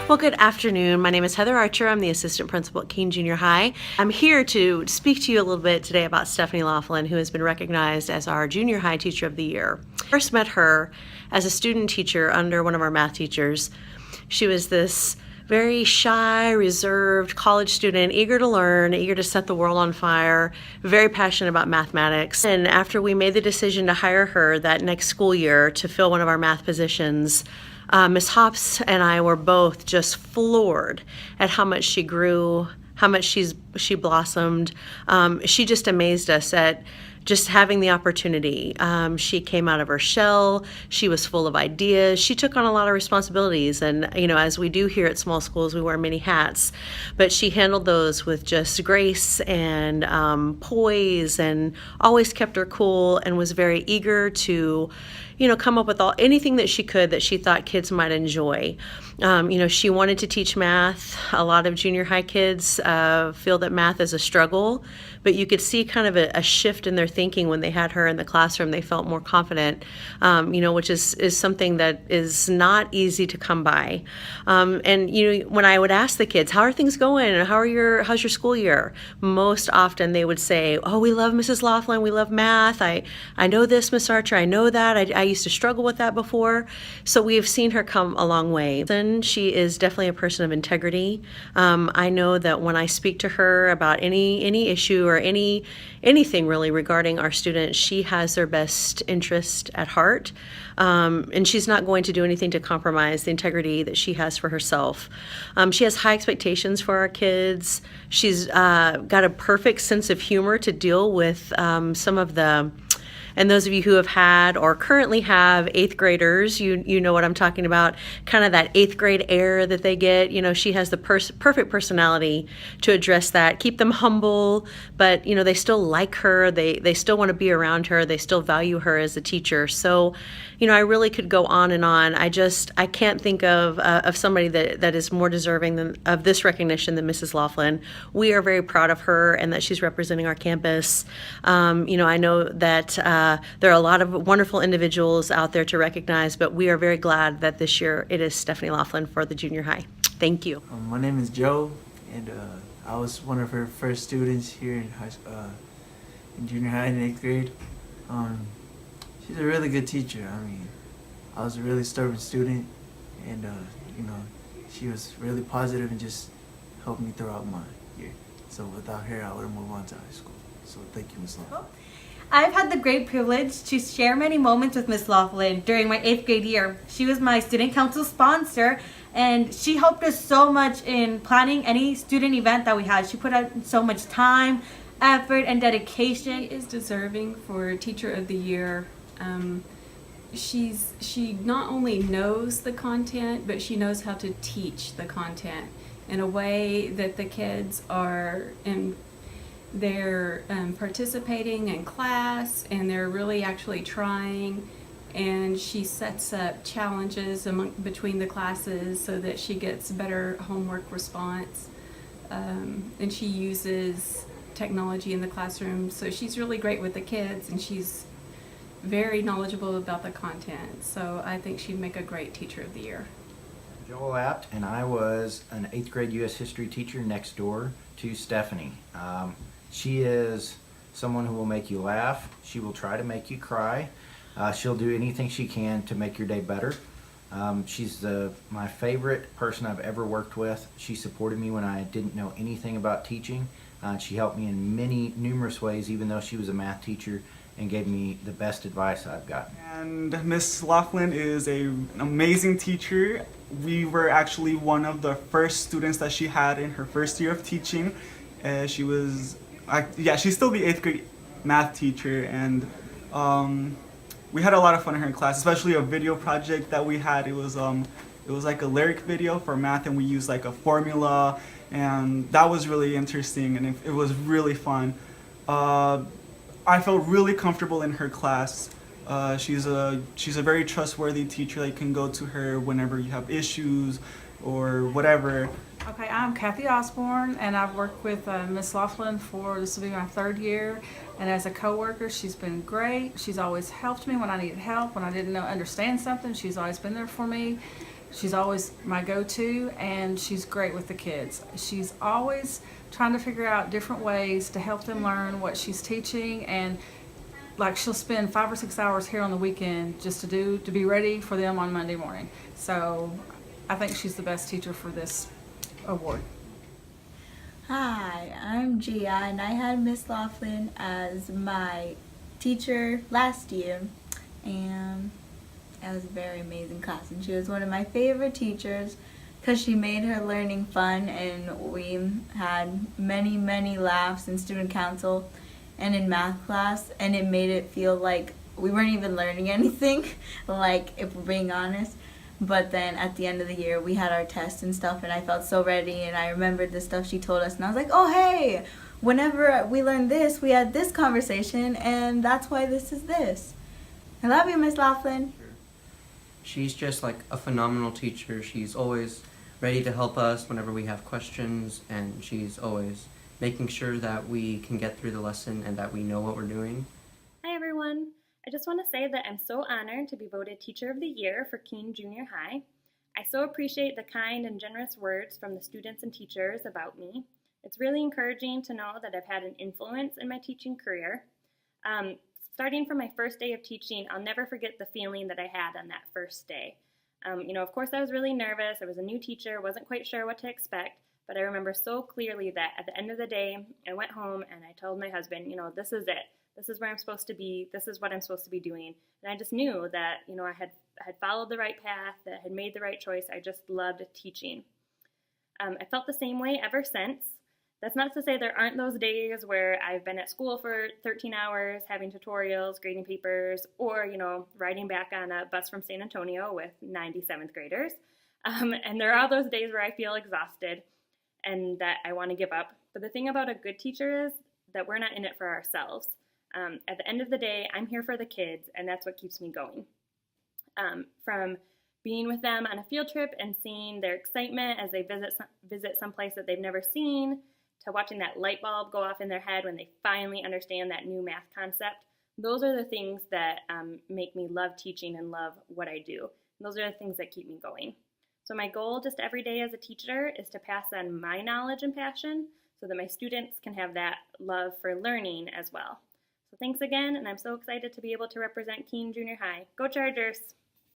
Well, good afternoon. My name is Heather Archer. I'm the assistant principal at Keene Junior High. I'm here to speak to you a little bit today about Stephanie Laughlin, who has been recognized as our Junior High Teacher of the Year. I first met her as a student teacher under one of our math teachers. She was this very shy, reserved college student, eager to learn, eager to set the world on fire, very passionate about mathematics. And after we made the decision to hire her that next school year to fill one of our math positions, Ms. Hops and I were both just floored at how much she grew, how much she blossomed. She just amazed us at just having the opportunity. She came out of her shell. She was full of ideas. She took on a lot of responsibilities. And, as we do here at small schools, we wear many hats. But she handled those with just grace and poise, and always kept her cool, and was very eager to come up with anything that she could that she thought kids might enjoy. She wanted to teach math. A lot of junior high kids feel that math is a struggle, but you could see kind of a shift in their thinking when they had her in the classroom. They felt more confident, which is something that is not easy to come by. When I would ask the kids, how are things going? How's your school year? Most often they would say, oh, we love Mrs. Laughlin. We love math. I know this, Miss Archer. I know that. I used to struggle with that before. So we have seen her come a long way. Then she is definitely a person of integrity. I know that when I speak to her about any issue or anything really regarding our students, she has their best interest at heart. And she's not going to do anything to compromise the integrity that she has for herself. She has high expectations for our kids. She's got a perfect sense of humor to deal with some of the... And those of you who have had or currently have eighth graders, you know what I'm talking about, kind of that eighth grade air that they get. She has the perfect personality to address that, keep them humble, but, they still like her. They still want to be around her. They still value her as a teacher. So, I really could go on and on. I can't think of somebody that is more deserving of this recognition than Mrs. Laughlin. We are very proud of her and that she's representing our campus. I know that there are a lot of wonderful individuals out there to recognize, but we are very glad that this year it is Stephanie Laughlin for the junior high. Thank you. My name is Joe, and I was one of her first students here in in junior high in 8th grade. She's a really good teacher. I was a really stubborn student, and she was really positive and just helped me throughout my year. So without her, I would have moved on to high school. So thank you, Ms. Laughlin. I've had the great privilege to share many moments with Ms. Laughlin during my 8th grade year. She was my student council sponsor, and she helped us so much in planning any student event that we had. She put out so much time, effort, and dedication. She is deserving for Teacher of the Year. She not only knows the content, but she knows how to teach the content in a way that the kids are they're participating in class, and they're really actually trying, and she sets up challenges between the classes so that she gets better homework response, and she uses technology in the classroom, so she's really great with the kids, and she's very knowledgeable about the content, so I think she'd make a great Teacher of the Year. Joel Apt, and I was an 8th grade U.S. history teacher next door to Stephanie. She is someone who will make you laugh. She will try to make you cry. She'll do anything she can to make your day better. She's my favorite person I've ever worked with. She supported me when I didn't know anything about teaching. She helped me in numerous ways, even though she was a math teacher, and gave me the best advice I've gotten. And Miss Laughlin is an amazing teacher. We were actually one of the first students that she had in her first year of teaching. She's still the 8th grade math teacher, and we had a lot of fun in her class, especially a video project that we had. It was like a lyric video for math, and we used like a formula, and that was really interesting, and it was really fun. I felt really comfortable in her class. She's a very trustworthy teacher. You can go to her whenever you have issues or whatever. Okay, I'm Kathy Osborne, and I've worked with Miss Laughlin for this will be my 3rd year. And as a coworker, she's been great. She's always helped me when I needed help, when I didn't understand something. She's always been there for me. She's always my go-to, and she's great with the kids. She's always trying to figure out different ways to help them learn what she's teaching, and like she'll spend 5 or 6 hours here on the weekend just to be ready for them on Monday morning. So I think she's the best teacher for this award. Hi, I'm Gia, and I had Miss Laughlin as my teacher last year, and it was a very amazing class, and she was one of my favorite teachers because she made her learning fun, and we had many laughs in student council and in math class, and it made it feel like we weren't even learning anything, like, if we're being honest. But then at the end of the year, we had our tests and stuff, and I felt so ready, and I remembered the stuff she told us, and I was like, oh, hey, whenever we learned this, we had this conversation, and that's why this is this. I love you, Miss Laughlin. She's just like a phenomenal teacher. She's always ready to help us whenever we have questions, and she's always making sure that we can get through the lesson and that we know what we're doing. Hi everyone! I just want to say that I'm so honored to be voted Teacher of the Year for Keene Junior High. I so appreciate the kind and generous words from the students and teachers about me. It's really encouraging to know that I've had an influence in my teaching career. Starting from my first day of teaching, I'll never forget the feeling that I had on that first day. Of course I was really nervous. I was a new teacher, wasn't quite sure what to expect, but I remember so clearly that at the end of the day, I went home and I told my husband, this is it. This is where I'm supposed to be. This is what I'm supposed to be doing. And I just knew that, I had followed the right path, that I had made the right choice. I just loved teaching. I felt the same way ever since. That's not to say there aren't those days where I've been at school for 13 hours, having tutorials, grading papers, or, riding back on a bus from San Antonio with 97th graders. And there are those days where I feel exhausted and that I want to give up. But the thing about a good teacher is that we're not in it for ourselves. At the end of the day, I'm here for the kids, and that's what keeps me going. From being with them on a field trip and seeing their excitement as they visit someplace that they've never seen, to watching that light bulb go off in their head when they finally understand that new math concept. Those are the things that make me love teaching and love what I do. And those are the things that keep me going. So my goal just every day as a teacher is to pass on my knowledge and passion so that my students can have that love for learning as well. So thanks again, and I'm so excited to be able to represent Keene Junior High. Go Chargers!